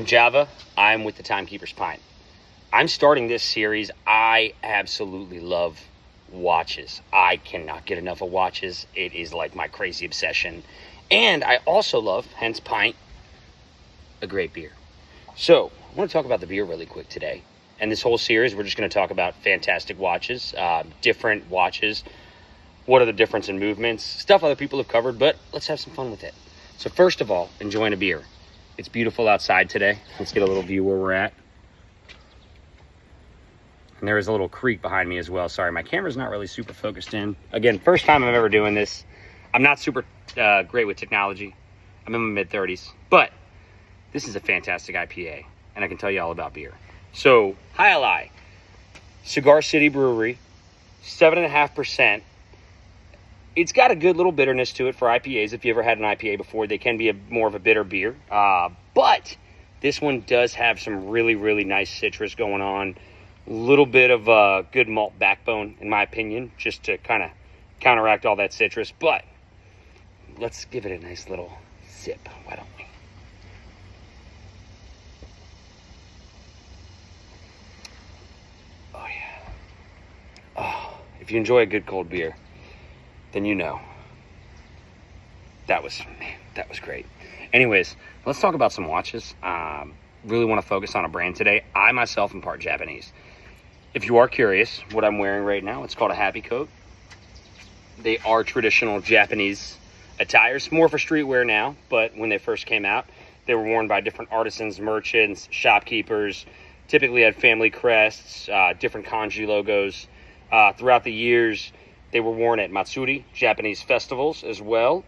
I'm Java. I'm with the Timekeeper's Pint. I'm starting this series. I absolutely love watches. I cannot get enough of watches. It is like my crazy obsession. And I also love, hence Pint, a great beer. So I want to talk about the beer really quick today. And this whole series, we're just going to talk about fantastic watches, different watches. What are the difference in movements? Stuff other people have covered, but let's have some fun with it. So first of all, enjoying a beer. It's beautiful outside today. Let's get a little view where we're at. And there is a little creek behind me as well. Sorry, my camera's not really super focused in. Again, first time I'm ever doing this. I'm not super great with technology. I'm in my mid-30s. But this is a fantastic IPA, and I can tell you all about beer. So, Alai, Cigar City Brewery, 7.5%. It's got a good little bitterness to it for IPAs. If you ever had an IPA before, they can be more of a bitter beer. But this one does have some really, really nice citrus going on. A little bit of a good malt backbone, in my opinion, just to kind of counteract all that citrus. But let's give it a nice little sip. Why don't we? Oh, yeah. Oh, if you enjoy a good cold beer, then you know. That was great. Anyways, let's talk about some watches. Really want to focus on a brand today. I myself am part Japanese. If you are curious, what I'm wearing right now, it's called a happy coat. They are traditional Japanese attires, more for streetwear now, but when they first came out, they were worn by different artisans, merchants, shopkeepers, typically had family crests, different kanji logos. Throughout the years, they were worn at Matsuri, Japanese festivals as well.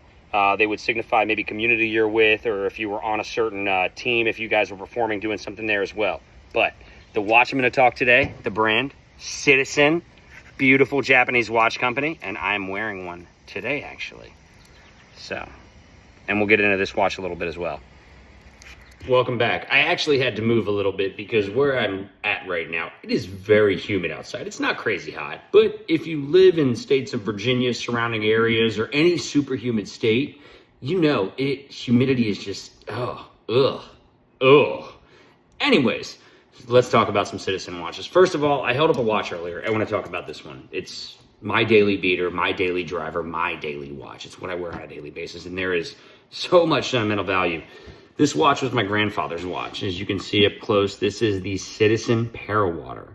They would signify maybe community you're with, or if you were on a certain team, if you guys were performing, doing something there as well. But the watch I'm going to talk today, the brand, Citizen, beautiful Japanese watch company, and I'm wearing one today, actually. So, and we'll get into this watch a little bit as well. Welcome back. I actually had to move a little bit because where I'm at right now, it is very humid outside. It's not crazy hot, but if you live in states of Virginia, surrounding areas, or any super humid state, you know humidity is just, Anyways, let's talk about some Citizen watches. First of all, I held up a watch earlier. I want to talk about this one. It's my daily beater, my daily driver, my daily watch. It's what I wear on a daily basis, and there is so much sentimental value. This watch was my grandfather's watch. As you can see up close, this is the Citizen Parawater.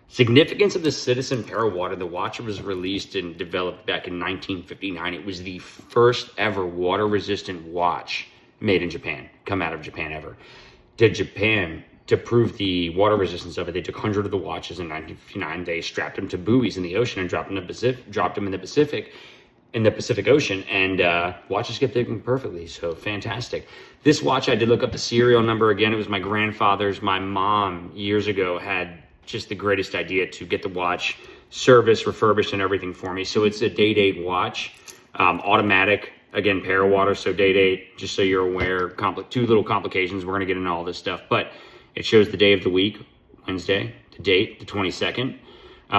Significance of the Citizen Parawater, the watch was released and developed back in 1959. It was the first ever water-resistant watch made in Japan, come out of Japan ever. To prove the water resistance of it, they took 100 of the watches in 1959. They strapped them to buoys in the ocean and dropped them in the Pacific Ocean, and watches kept working perfectly. So fantastic. This watch, I did look up the serial number again. It was my grandfather's. My mom years ago had just the greatest idea to get the watch serviced, refurbished, and everything for me. So it's a day-date watch, automatic. Again, Parawater, so day-date. Just so you're aware, two little complications. We're gonna get into all this stuff, but it shows the day of the week, Wednesday, the date, the 22nd.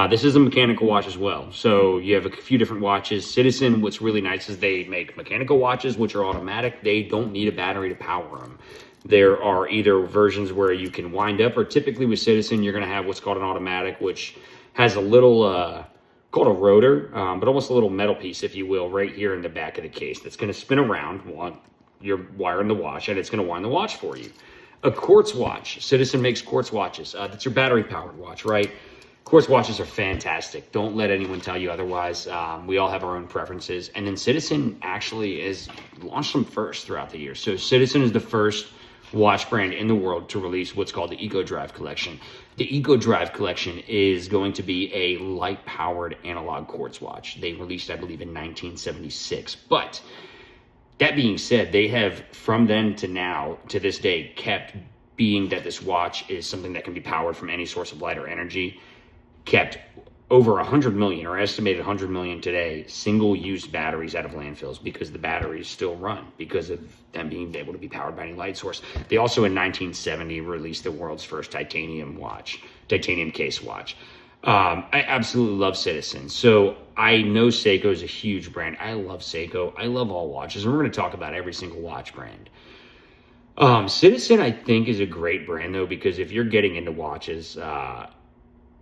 This is a mechanical watch as well. So you have a few different watches. Citizen, what's really nice is they make mechanical watches, which are automatic. They don't need a battery to power them. There are either versions where you can wind up, or typically with Citizen, you're going to have what's called an automatic, which has a little, called a rotor, but almost a little metal piece, if you will, right here in the back of the case that's going to spin around while you're wiring the watch, and it's going to wind the watch for you. A quartz watch. Citizen makes quartz watches. That's your battery-powered watch, right? Quartz watches are fantastic. Don't let anyone tell you otherwise. We all have our own preferences. And then Citizen actually has launched them first throughout the year. So Citizen is the first watch brand in the world to release what's called the Eco Drive Collection. The Eco Drive Collection is going to be a light-powered analog quartz watch. They released, I believe, in 1976. But that being said, they have, from then to now, to this day, kept being that this watch is something that can be powered from any source of light or energy, kept over 100 million, or estimated 100 million today, single-use batteries out of landfills, because the batteries still run because of them being able to be powered by any light source. They also in 1970 released the world's first titanium case watch. I absolutely love Citizen. So I know Seiko is a huge brand. I love Seiko. I love all watches, and we're going to talk about every single watch brand. Citizen, I think, is a great brand, though, because if you're getting into watches,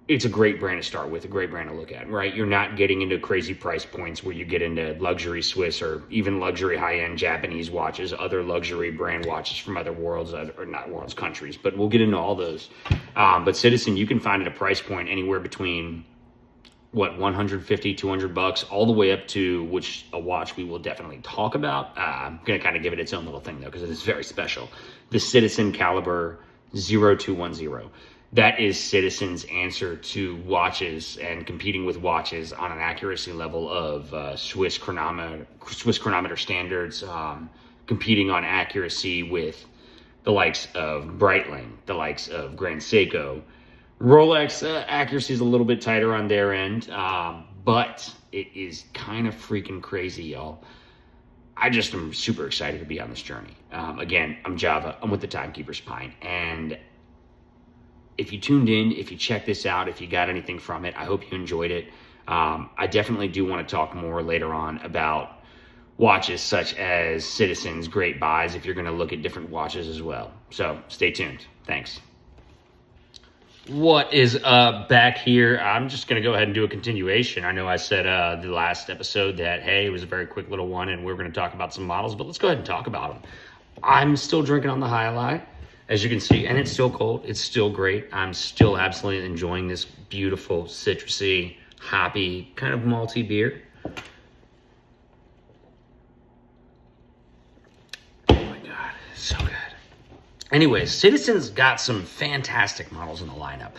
it's a great brand to start with, a great brand to look at, right? You're not getting into crazy price points where you get into luxury Swiss or even luxury high-end Japanese watches, other luxury brand watches from other worlds, or not worlds, countries, but we'll get into all those. But Citizen, you can find at a price point anywhere between, what, 150, 200 bucks, all the way up to, which a watch we will definitely talk about. I'm going to kind of give it its own little thing, though, because it is very special. The Citizen Caliber 0210. That is Citizen's answer to watches and competing with watches on an accuracy level of Swiss chronometer standards, competing on accuracy with the likes of Breitling, the likes of Grand Seiko. Rolex accuracy is a little bit tighter on their end, but it is kind of freaking crazy, y'all. I just am super excited to be on this journey. Again, I'm Java. I'm with the Timekeeper's Pint, and if you tuned in, if you checked this out, if you got anything from it, I hope you enjoyed it. I definitely do want to talk more later on about watches such as Citizen's great buys if you're going to look at different watches as well. So stay tuned. Thanks. What is back here? I'm just going to go ahead and do a continuation. I know I said the last episode that, hey, it was a very quick little one and we're going to talk about some models, but let's go ahead and talk about them. I'm still drinking on the Alai, as you can see, and it's still cold. It's still great. I'm still absolutely enjoying this beautiful, citrusy, hoppy, kind of malty beer. Oh my God, so good. Anyways, Citizen's got some fantastic models in the lineup.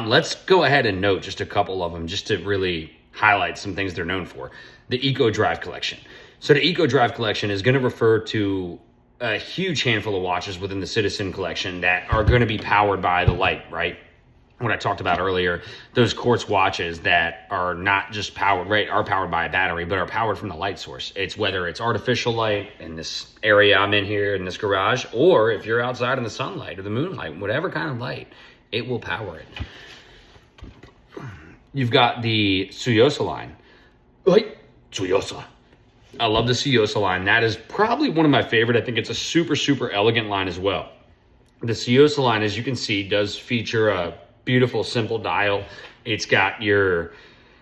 Let's go ahead and note just a couple of them just to really highlight some things they're known for. The Eco Drive Collection. So the Eco Drive Collection is going to refer to a huge handful of watches within the Citizen collection that are going to be powered by the light, right? What I talked about earlier, those quartz watches that are not just powered, right, are powered by a battery, but are powered from the light source. It's whether it's artificial light in this area I'm in here in this garage, or if you're outside in the sunlight or the moonlight, whatever kind of light, it will power it. You've got the Tsuyosa line. Tsuyosa. I love the Tsuyosa line. That is probably one of my favorite. I think it's a super, super elegant line as well. The Tsuyosa line, as you can see, does feature a beautiful, simple dial. It's got your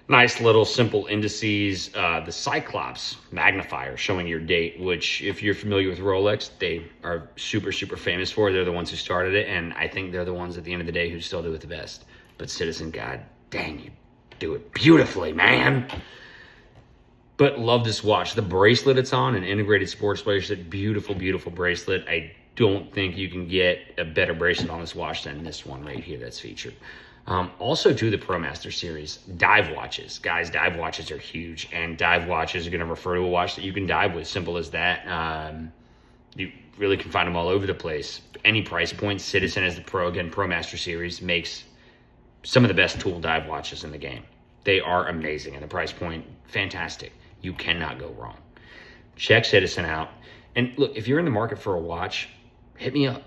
nice little simple indices. The Cyclops magnifier showing your date, which if you're familiar with Rolex, they are super, super famous for. They're the ones who started it, and I think they're the ones at the end of the day who still do it the best. But Citizen, god dang, you do it beautifully, man. But love this watch. The bracelet it's on, an integrated sports bracelet, beautiful, beautiful bracelet. I don't think you can get a better bracelet on this watch than this one right here that's featured. Also, to the ProMaster series, dive watches. Guys, dive watches are huge, and dive watches are going to refer to a watch that you can dive with. Simple as that. You really can find them all over the place. Any price point. Citizen as the ProMaster series makes some of the best tool dive watches in the game. They are amazing, and the price point, fantastic. You cannot go wrong. Check Citizen out. And look, if you're in the market for a watch, hit me up.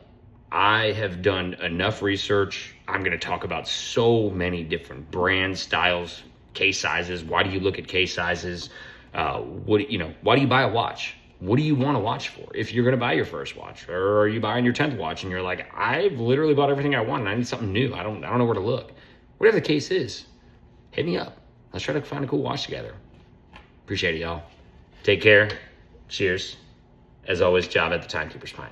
I have done enough research. I'm going to talk about so many different brands, styles, case sizes. Why do you look at case sizes? Why do you buy a watch? What do you want a watch for? If you're going to buy your first watch, or are you buying your 10th watch and you're like, I've literally bought everything I want and I need something new. I don't know where to look. Whatever the case is, hit me up. Let's try to find a cool watch together. Appreciate it, y'all. Take care. Cheers. As always, Job at the Timekeeper's Pint.